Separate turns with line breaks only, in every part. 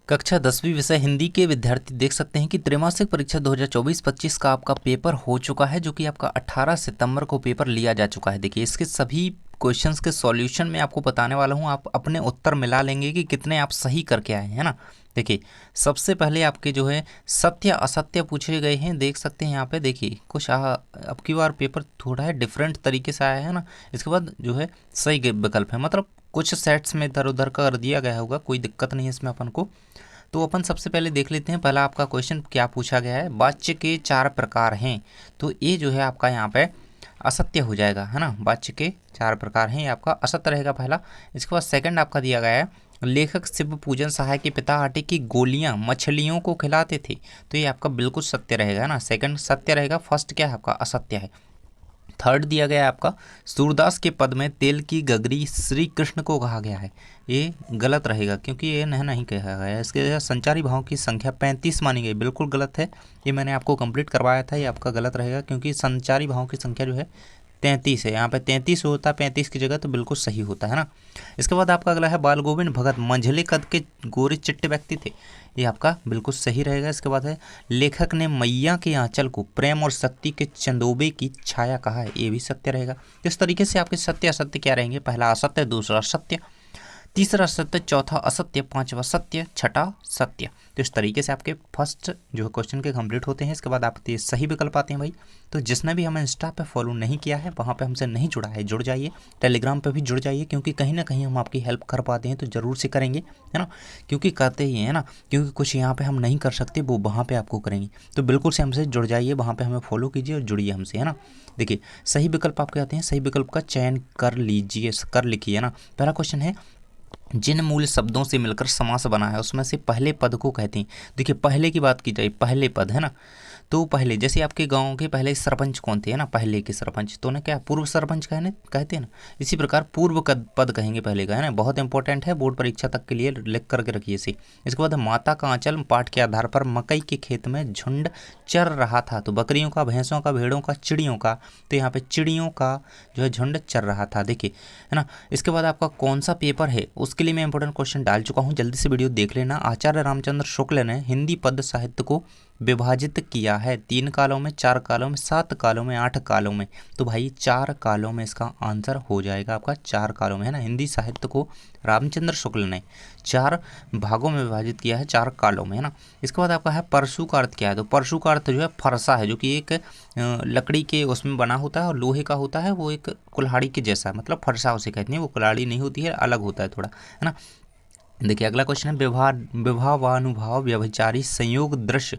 कक्षा 10वीं विषय हिंदी के विद्यार्थी देख सकते हैं कि त्रैमासिक परीक्षा 2024-25 का आपका पेपर हो चुका है, जो कि आपका 18 सितंबर को पेपर लिया जा चुका है। देखिए, इसके सभी क्वेश्चंस के सॉल्यूशन मैं आपको बताने वाला हूं। आप अपने उत्तर मिला लेंगे कि कितने आप सही करके आए हैं ना। देखिए, सबसे पहले आपके जो है सत्य असत्य पूछे गए हैं, देख सकते हैं यहाँ पे। देखिए, कुछ अब की बार पेपर थोड़ा है डिफरेंट तरीके से आया है ना। इसके बाद जो है सही विकल्प है, मतलब कुछ सेट्स में इधर उधर कर दिया गया होगा, कोई दिक्कत नहीं है इसमें अपन को। तो अपन सबसे पहले देख लेते हैं, पहला आपका क्वेश्चन क्या पूछा गया है। वाच्य के 4 प्रकार हैं, तो ये जो है आपका यहाँ पे असत्य हो जाएगा, है ना। वाच्य के 4 प्रकार हैं, ये आपका असत्य रहेगा पहला। इसके बाद सेकंड आपका दिया गया है, लेखक शिव पूजन सहाय के पिता आटे की गोलियां मछलियों को खिलाते थे, तो ये आपका बिल्कुल सत्य रहेगा ना। सेकंड सत्य रहेगा, फर्स्ट क्या है आपका असत्य है। थर्ड दिया गया है आपका, सूरदास के पद में तेल की गगरी श्री कृष्ण को कहा गया है, ये गलत रहेगा क्योंकि ये नहीं कहा गया है। इसके संचारी भावों की संख्या 35 मानी गई, बिल्कुल गलत है। ये मैंने आपको कंप्लीट करवाया था, ये आपका गलत रहेगा क्योंकि संचारी भावों की संख्या जो है 33 है। यहाँ पे 33 होता, 35 की जगह तो बिल्कुल सही होता है ना। इसके बाद आपका अगला है, बाल गोविंद भगत मंझले कद के गोरे चिट्टे व्यक्ति थे, ये आपका बिल्कुल सही रहेगा। इसके बाद है, लेखक ने मैया के आंचल को प्रेम और शक्ति के चंदोबे की छाया कहा है, ये भी सत्य रहेगा। इस तरीके से आपके सत्य असत्य क्या रहेंगे, पहला असत्य, दूसरा सत्य, तीसरा सत्य, चौथा असत्य, पांचवा सत्य, छठा सत्य। तो इस तरीके से आपके फर्स्ट जो क्वेश्चन के कंप्लीट होते हैं। इसके बाद आपके सही विकल्प आते हैं भाई। तो जिसने भी हमें इंस्टा पे फॉलो नहीं किया है, वहाँ पे हमसे नहीं जुड़ा है, जुड़ जाइए। टेलीग्राम पे भी जुड़ जाइए, क्योंकि कहीं ना कहीं हम आपकी हेल्प कर पाते हैं तो ज़रूर से करेंगे, है ना। क्योंकि करते ही है ना, क्योंकि कुछ यहाँ पे हम नहीं कर सकते वो वहाँ पे आपको करेंगे। तो बिल्कुल से हमसे जुड़ जाइए, वहाँ पे हमें फॉलो कीजिए और जुड़िए हमसे, है ना। देखिए, सही विकल्प आपके आते हैं, सही विकल्प का चयन कर लीजिए, कर लिखिए, है ना। पहला क्वेश्चन है, जिन मूल शब्दों से मिलकर समास बना है उसमें से पहले पद को कहते हैं। देखिए, पहले की बात की जाए, पहले पद है ना, तो पहले जैसे आपके गांव के पहले सरपंच कौन थे, है ना, पहले के सरपंच, तो ना क्या पूर्व सरपंच कहते हैं ना। इसी प्रकार पूर्व पद कहेंगे पहले का, है ना। बहुत इंपॉर्टेंट है, बोर्ड परीक्षा तक के लिए लिख करके रखिए इसे। इसके बाद माता का आंचल पाठ के आधार पर मकई के खेत में झुंड चर रहा था, तो बकरियों का, भैंसों का, भेड़ों का, चिड़ियों का, तो यहाँ पे चिड़ियों का जो है झुंड चर रहा था, देखिए, है ना। इसके बाद आपका कौन सा पेपर है, उसके लिए मैं इंपॉर्टेंट क्वेश्चन डाल चुका हूँ, जल्दी से वीडियो देख लेना। आचार्य रामचंद्र शुक्ल ने हिंदी पद साहित्य को विभाजित किया है 3 कालों में, 4 कालों में, 7 कालों में, 8 कालों में, तो भाई 4 कालों में इसका आंसर हो जाएगा आपका, 4 कालों में, है ना। हिंदी साहित्य को रामचंद्र शुक्ल ने 4 भागों में विभाजित किया है, 4 कालों में, है ना। इसके बाद आपका है, परशु का अर्थ क्या है, तो परशु का अर्थ जो है फरसा है, जो कि एक लकड़ी के उसमें बना होता है और लोहे का होता है, वो एक कुल्हाड़ी के जैसा, मतलब फरसा उसे कहते हैं, वो कुल्हाड़ी नहीं होती है, अलग होता है थोड़ा, है ना। देखिए, अगला क्वेश्चन है, विभावानुभाव व्यभिचारी संयोग दृश्य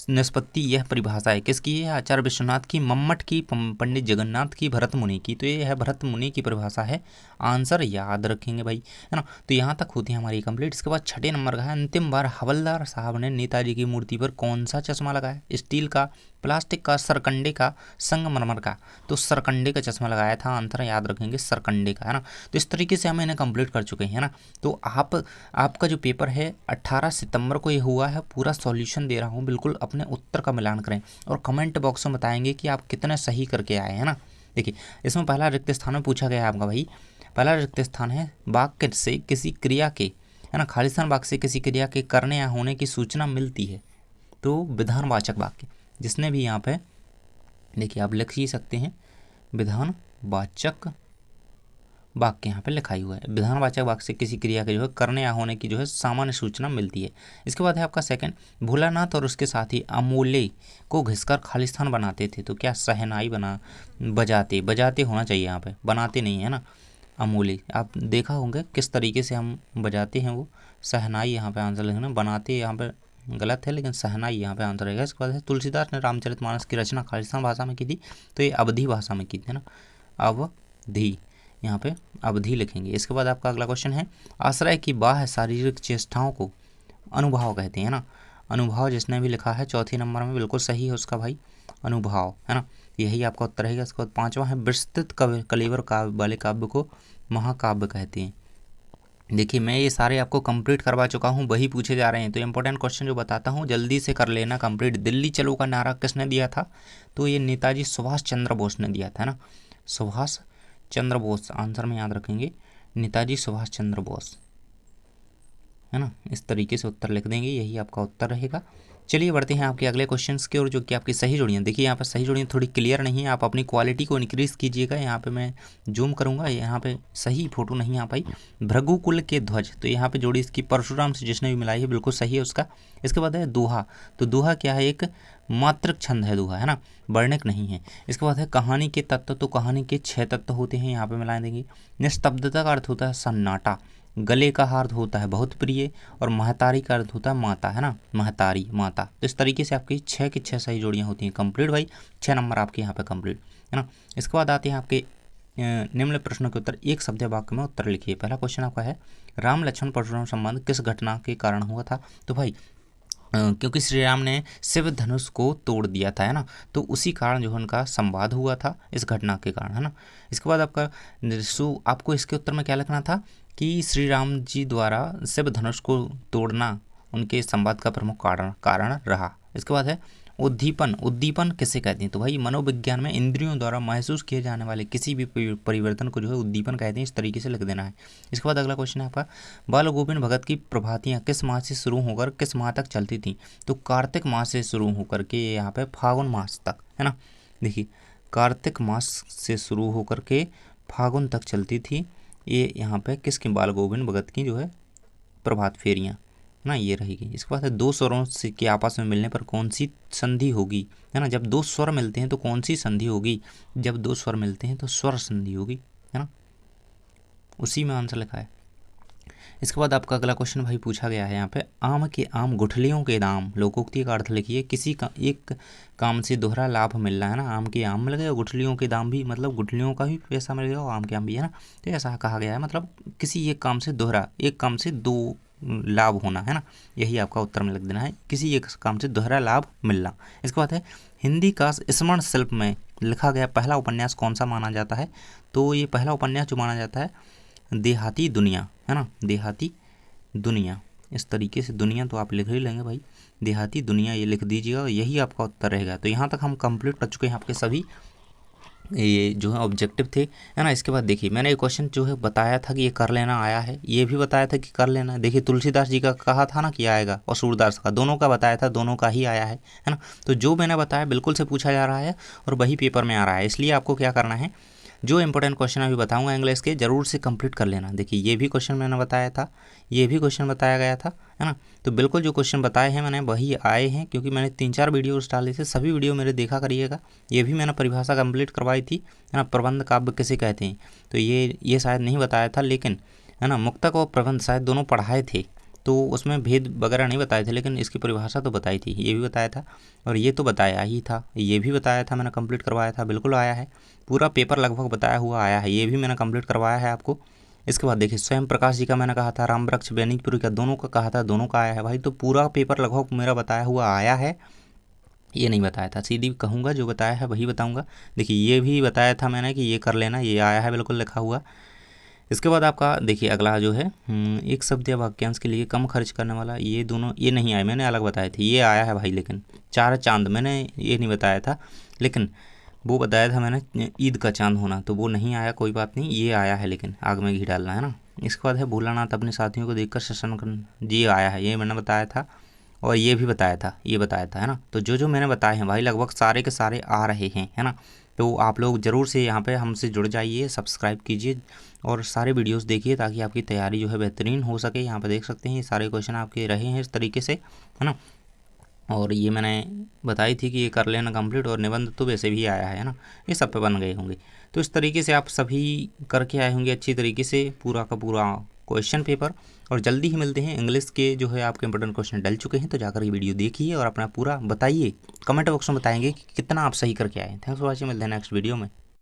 निष्पत्ति, यह परिभाषा है किसकी है, आचार्य विश्वनाथ की, मम्मट की, पंडित जगन्नाथ की, भरत मुनि की, तो ये है भरत मुनि की परिभाषा है। आंसर याद रखेंगे भाई, है ना। तो यहाँ तक होती है हमारी कंप्लीट। इसके बाद छठे नंबर का है, अंतिम बार हवलदार साहब ने नेताजी की मूर्ति पर कौन सा चश्मा लगाया, स्टील का, प्लास्टिक का, सरकंडे का, संगमरमर का, तो सरकंडे का चश्मा लगाया था, आंसर याद रखेंगे सरकंडे का, है ना। तो इस तरीके से हम इन्हें कंप्लीट कर चुके हैं ना। तो आपका जो पेपर है 18 सितंबर को ये हुआ है, पूरा सॉल्यूशन दे रहा हूँ, बिल्कुल अपने उत्तर का मिलान करें और कमेंट बॉक्स में बताएंगे कि आप कितने सही करके आए हैं ना। देखिए, इसमें पहला रिक्त स्थान में पूछा गया है आपका भाई, पहला रिक्त स्थान है, वाक्य से किसी क्रिया के, है ना, खालिस्तान वाक्य से किसी क्रिया के करने या होने की सूचना मिलती है, तो विधानवाचक वाक्य, जिसने भी यहाँ पे देखिए आप लिख ही सकते हैं, विधानवाचक वाक्य यहाँ पे लिखा ही हुआ है। विधानवाचक वाक्य से किसी क्रिया के जो है करने या होने की जो है सामान्य सूचना मिलती है। इसके बाद है आपका सेकंड, भोलानाथ और उसके साथी अमोले को घिसकर खालिस्तान बनाते थे, तो क्या शहनाई बजाते होना चाहिए, यहाँ पे बनाते नहीं है ना। अमोले आप देखा होंगे किस तरीके से हम बजाते हैं, वो शहनाई यहाँ पे आंसर लिखना, बनाते यहाँ पे गलत है, लेकिन शहनाई यहाँ पे आंसर रहेगा। इसके बाद है, तुलसीदास ने रामचरितमानस की रचना खालिस्तान भाषा में की थी, तो ये अवधी भाषा में की थी ना, अवधी, यहाँ पे अवधि लिखेंगे। इसके बाद आपका अगला क्वेश्चन है, आश्रय की बाह्य शारीरिक चेष्टाओं को अनुभाव कहते हैं ना। अनुभाव जिसने भी लिखा है चौथे नंबर में, बिल्कुल सही है उसका भाई, अनुभाव, है ना, यही आपका उत्तर रहेगा। इसके बाद पांचवा है, विस्तृत कलेवर काव्य वाले काव्य को महाकाव्य कहते हैं। देखिए, मैं ये सारे आपको कंप्लीट करवा चुका हूँ, वही पूछे जा रहे हैं, तो इंपॉर्टेंट क्वेश्चन जो बताता हूँ जल्दी से कर लेना कंप्लीट। दिल्ली चलो का नारा किसने दिया था, तो ये नेताजी सुभाष चंद्र बोस ने दिया था ना, सुभाष चंद्र बोस, आंसर में याद रखेंगे नेताजी सुभाष चंद्र बोस, है ना। इस तरीके से उत्तर लिख देंगे, यही आपका उत्तर रहेगा। चलिए बढ़ते हैं आपके अगले क्वेश्चंस की ओर, जो कि आपकी सही जोड़ियाँ। देखिए यहाँ पर सही जोड़ियाँ थोड़ी क्लियर नहीं है, आप अपनी क्वालिटी को इंक्रीज़ कीजिएगा। यहाँ पे मैं जूम करूँगा, यहाँ पे सही फोटो नहीं आ पाई। भृगुकुल के ध्वज, तो यहाँ पे जोड़ी इसकी परशुराम से जिसने भी मिलाई है बिल्कुल सही है उसका। इसके बाद है दोहा, तो दोहा क्या है, एक मात्रक छंद है दोहा, है ना, वर्णिक नहीं है। इसके बाद है कहानी के तत्व, तो कहानी के 6 तत्व होते हैं, यहाँ पे मिला देंगे। निस्तब्धता का अर्थ होता है सन्नाटा, गले का अर्थ होता है बहुत प्रिय, और महतारी का अर्थ होता है माता, है ना, महतारी माता। तो इस तरीके से आपकी 6 की 6 सही जोड़ियाँ होती हैं। कंप्लीट भाई, 6 नंबर आपके यहाँ पे कंप्लीट, है ना। इसके बाद आते हैं आपके निम्न प्रश्नों के उत्तर, एक शब्द वाक्य में उत्तर लिखिए। पहला क्वेश्चन आपका है राम लक्ष्मण परशुराम संबंध किस घटना के कारण हुआ था। तो भाई क्योंकि श्री राम ने शिव धनुष को तोड़ दिया था, है ना, तो उसी कारण जो है उनका संवाद हुआ था, इस घटना के कारण, है ना। इसके बाद आपका आपको इसके उत्तर में क्या लिखना था कि श्री राम जी द्वारा शिव धनुष को तोड़ना उनके संवाद का प्रमुख कारण रहा। इसके बाद है उद्दीपन, उद्दीपन किसे कहते हैं। तो भाई मनोविज्ञान में इंद्रियों द्वारा महसूस किए जाने वाले किसी भी परिवर्तन को जो है उद्दीपन कहते हैं, इस तरीके से लिख देना है। इसके बाद अगला क्वेश्चन है आपका बाल गोविंद भगत की प्रभातियाँ किस माह से शुरू होकर किस माह तक चलती थी। तो कार्तिक माह से शुरू होकर के यहाँ पे फागुन मास तक, है ना। देखिए कार्तिक मास से शुरू होकर के फागुन तक चलती थी ये, यहाँ पे किसकी, बाल गोविंद भगत की जो है प्रभात फेरियाँ ना, ये रहेगी। इसके बाद है दो स्वरों से के आपस में मिलने पर कौन सी संधि होगी, है ना। जब दो स्वर मिलते हैं तो कौन सी संधि होगी, जब दो स्वर मिलते हैं तो स्वर संधि होगी, है ना, उसी में आंसर लिखा है। इसके बाद आपका अगला क्वेश्चन भाई पूछा गया है यहाँ पे आम के आम गुठलियों के दाम, लोकोक्ति का अर्थ लिखिए। किसी का एक काम से दोहरा लाभ मिल रहा है ना, आम के आम मिल गए, गुठलियों के दाम भी मतलब गुठलियों का भी पैसा मिल गया और आम के आम भी, है ना। तो ऐसा कहा गया है, मतलब किसी एक काम से दोहरा, एक काम से दो लाभ होना, है ना, यही आपका उत्तर में लिख देना है, किसी एक काम से दोहरा लाभ मिलना। इसके बाद है हिंदी का स्मरण शिल्प में लिखा गया पहला उपन्यास कौन सा माना जाता है। तो ये पहला उपन्यास जो माना जाता है देहाती दुनिया, है ना, देहाती दुनिया। इस तरीके से दुनिया तो आप लिख ही लेंगे भाई, देहाती दुनिया ये लिख दीजिएगा, यही आपका उत्तर रहेगा। तो यहाँ तक हम कंप्लीट कर चुके हैं आपके सभी ये जो है ऑब्जेक्टिव थे, है ना। इसके बाद देखिए मैंने एक क्वेश्चन जो है बताया था कि ये कर लेना आया है, ये भी बताया था कि कर लेना। देखिए तुलसीदास जी का कहा था ना कि आएगा, और सूरदास का, दोनों का बताया था, दोनों का ही आया है ना। तो जो मैंने बताया बिल्कुल से पूछा जा रहा है और वही पेपर में आ रहा है, इसलिए आपको क्या करना है, जो इंपॉर्टेंट क्वेश्चन अभी बताऊंगा इंग्लिश के जरूर से कंप्लीट कर लेना। देखिए ये भी क्वेश्चन मैंने बताया था, ये भी क्वेश्चन बताया गया था, है ना। तो बिल्कुल जो क्वेश्चन बताए हैं मैंने वही आए हैं, क्योंकि मैंने 3-4 वीडियोस डाले थे, सभी वीडियो मेरे देखा करिएगा। ये भी मैंने परिभाषा कंप्लीट करवाई थी, है ना, प्रबंध काव्य किसे कहते हैं, तो ये शायद नहीं बताया था, लेकिन है ना मुक्तक और प्रबंध शायद दोनों पढ़ाए थे, तो उसमें भेद वगैरह नहीं बताए थे, लेकिन इसकी परिभाषा तो बताई थी, ये भी बताया था, और ये तो बताया ही था, ये भी बताया था, मैंने कंप्लीट करवाया था, बिल्कुल आया है, पूरा पेपर लगभग बताया हुआ आया है, ये भी मैंने कंप्लीट करवाया है आपको। इसके बाद देखिए स्वयं प्रकाश जी का मैंने कहा था, राम वृक्ष बैनिकपुरी का, दोनों का कहा था, दोनों का आया है भाई। तो पूरा पेपर लगभग मेरा बताया हुआ आया है, ये नहीं बताया था, सीधी कहूँगा जो बताया है वही बताऊँगा। देखिए ये भी बताया था मैंने कि ये कर लेना, ये आया है बिल्कुल लिखा हुआ। इसके बाद आपका देखिए अगला जो है एक शब्द या वाक्यांश के लिए कम खर्च करने वाला, ये दोनों ये नहीं आए, मैंने अलग बताए थे, ये आया है भाई। लेकिन 4 चांद मैंने ये नहीं बताया था, लेकिन वो बताया था मैंने ईद का चांद होना, तो वो नहीं आया, कोई बात नहीं, ये आया है, लेकिन आग में घी डालना, है ना। इसके बाद है भोलानाथ अपने साथियों को देखकर शशंक जी आया है, ये मैंने बताया था, और ये भी बताया था, ये बताया था, है ना। तो जो जो मैंने बताए हैं भाई लगभग सारे के सारे आ रहे हैं, है ना। तो आप लोग ज़रूर से यहाँ पे हमसे जुड़ जाइए, सब्सक्राइब कीजिए और सारे वीडियोस देखिए, ताकि आपकी तैयारी जो है बेहतरीन हो सके। यहाँ पे देख सकते हैं ये सारे क्वेश्चन आपके रहे हैं इस तरीके से, है ना। और ये मैंने बताई थी कि ये कर लेना कंप्लीट, और निबंध तो वैसे भी आया है ना, ये सब पे बन गए होंगे। तो इस तरीके से आप सभी करके आए होंगे अच्छी तरीके से पूरा का पूरा क्वेश्चन पेपर। और जल्दी ही मिलते हैं, इंग्लिश के जो है आपके इंपॉर्टेंट क्वेश्चन डल चुके हैं, तो जाकर ये वीडियो देखिए और अपना पूरा बताइए, कमेंट बॉक्स में बताएंगे कि कितना आप सही करके आए। थैंक्स फॉर वॉचिंग, मिलते हैं नेक्स्ट वीडियो में।